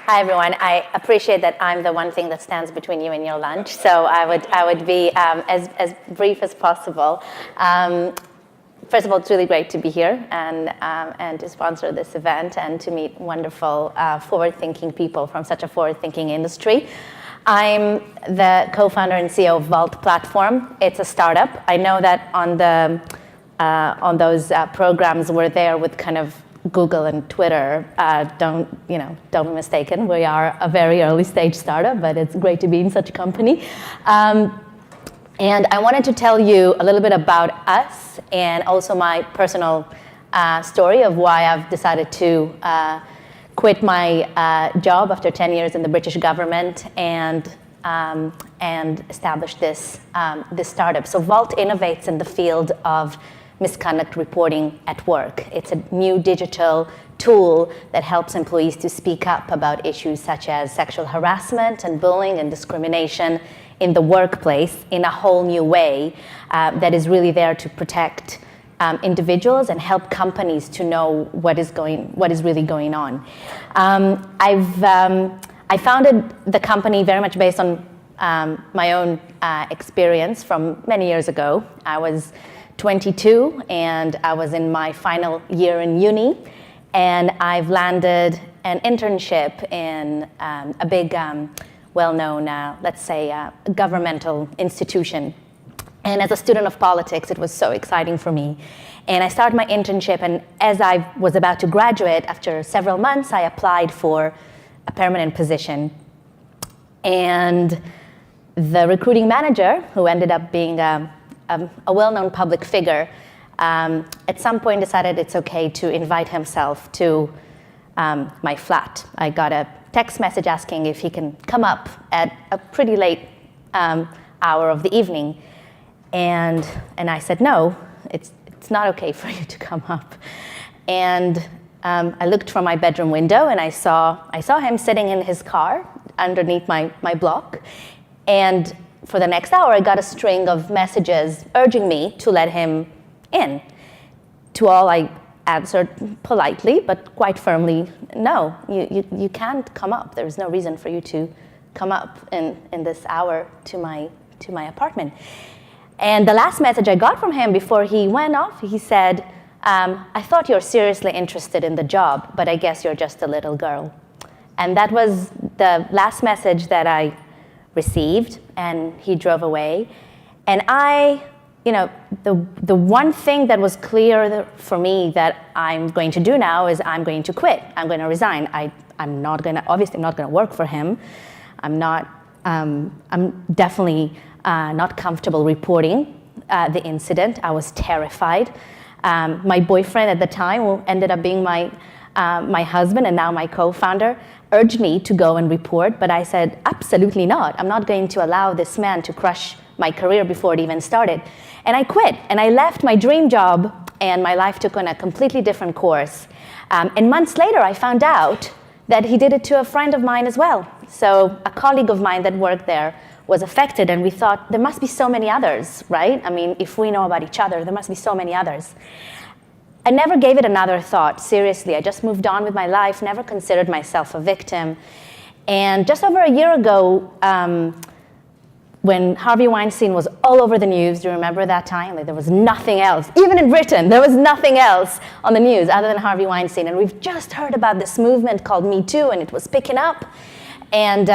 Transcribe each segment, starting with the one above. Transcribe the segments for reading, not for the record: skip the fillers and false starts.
Hi everyone. I appreciate that I'm the one thing that stands between you and your lunch, so I would be as brief as possible. First of all, it's really great to be here and to sponsor this event and to meet wonderful forward-thinking people from such a forward-thinking industry. I'm the co-founder and CEO of Vault Platform. It's a startup. I know that on those programs we're there with kind of Google and Twitter. Don't be mistaken. We are a very early stage startup, but it's great to be in such a company. And I wanted to tell you a little bit about us and also my personal story of why I've decided to quit my job after 10 years in the British government and establish this startup. So Vault innovates in the field of misconduct reporting at work. It's a new digital tool that helps employees to speak up about issues such as sexual harassment and bullying and discrimination in the workplace in a whole new way that is really there to protect individuals and help companies to know what is really going on. I founded the company very much based on my own experience from many years ago. I was 22 and I was in my final year in uni, and I've landed an internship in a big well-known, let's say, governmental institution. And as a student of politics, it was so exciting for me. And I started my internship, and as I was about to graduate, after several months, I applied for a permanent position. And the recruiting manager, who ended up being a well-known public figure, at some point decided it's okay to invite himself to my flat. I got a text message asking if he can come up at a pretty late hour of the evening. And I said, no, it's not okay for you to come up. And I looked from my bedroom window and I saw him sitting in his car underneath my block. And for the next hour, I got a string of messages urging me to let him in. To all I answered politely, but quite firmly, no, you can't come up. There's no reason for you to come up in this hour to my apartment. And the last message I got from him before he went off, he said, I thought you're seriously interested in the job, but I guess you're just a little girl. And that was the last message that I received, and he drove away. And the one thing that was clear for me that I'm going to do now is I'm going to quit. I'm going to resign. I'm obviously not going to work for him. I'm definitely not comfortable reporting the incident. I was terrified. My boyfriend at the time, who ended up being my husband and now my co-founder, urged me to go and report, but I said, absolutely not. I'm not going to allow this man to crush my career before it even started. And I quit, and I left my dream job, and my life took on a completely different course. And months later, I found out that he did it to a friend of mine as well. So a colleague of mine that worked there was affected, and we thought, there must be so many others, right? I mean, if we know about each other, there must be so many others. I never gave it another thought, seriously. I just moved on with my life, never considered myself a victim. And just over a year ago, when Harvey Weinstein was all over the news, do you remember that time? Like, there was nothing else. Even in Britain, there was nothing else on the news other than Harvey Weinstein. And we've just heard about this movement called Me Too, and it was picking up. And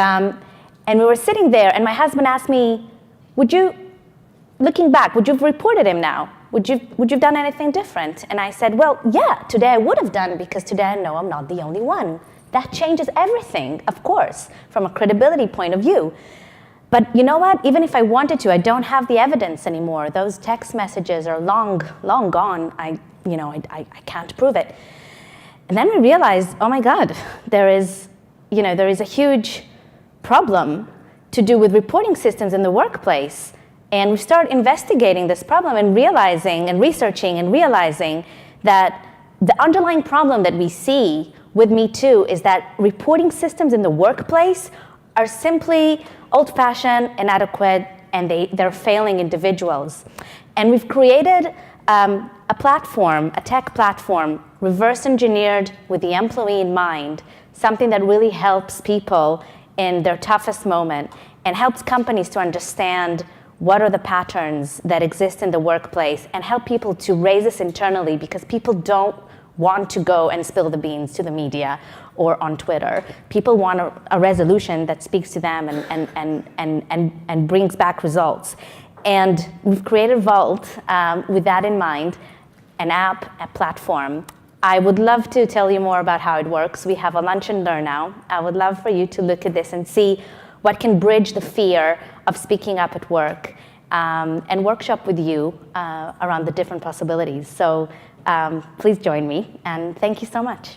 we were sitting there, and my husband asked me, looking back, would you have reported him now? Would you have done anything different? And I said, well, yeah, today I would have done, because today I know I'm not the only one. That changes everything, of course, from a credibility point of view. But you know what? Even if I wanted to, I don't have the evidence anymore. Those text messages are long gone. I can't prove it. And then we realized, oh my God, there is a huge problem to do with reporting systems in the workplace. And we started investigating this problem and researching and realizing that the underlying problem that we see with Me Too is that reporting systems in the workplace are simply old-fashioned, inadequate, and they're failing individuals. And we've created a tech platform, reverse engineered with the employee in mind, something that really helps people in their toughest moment and helps companies to understand what are the patterns that exist in the workplace and help people to raise this internally, because people don't want to go and spill the beans to the media or on Twitter. People want a resolution that speaks to them and brings back results. And we've created Vault with that in mind, an app, a platform. I would love to tell you more about how it works. We have a lunch and learn now. I would love for you to look at this and see what can bridge the fear of speaking up at work, and workshop with you around the different possibilities. So please join me, and thank you so much.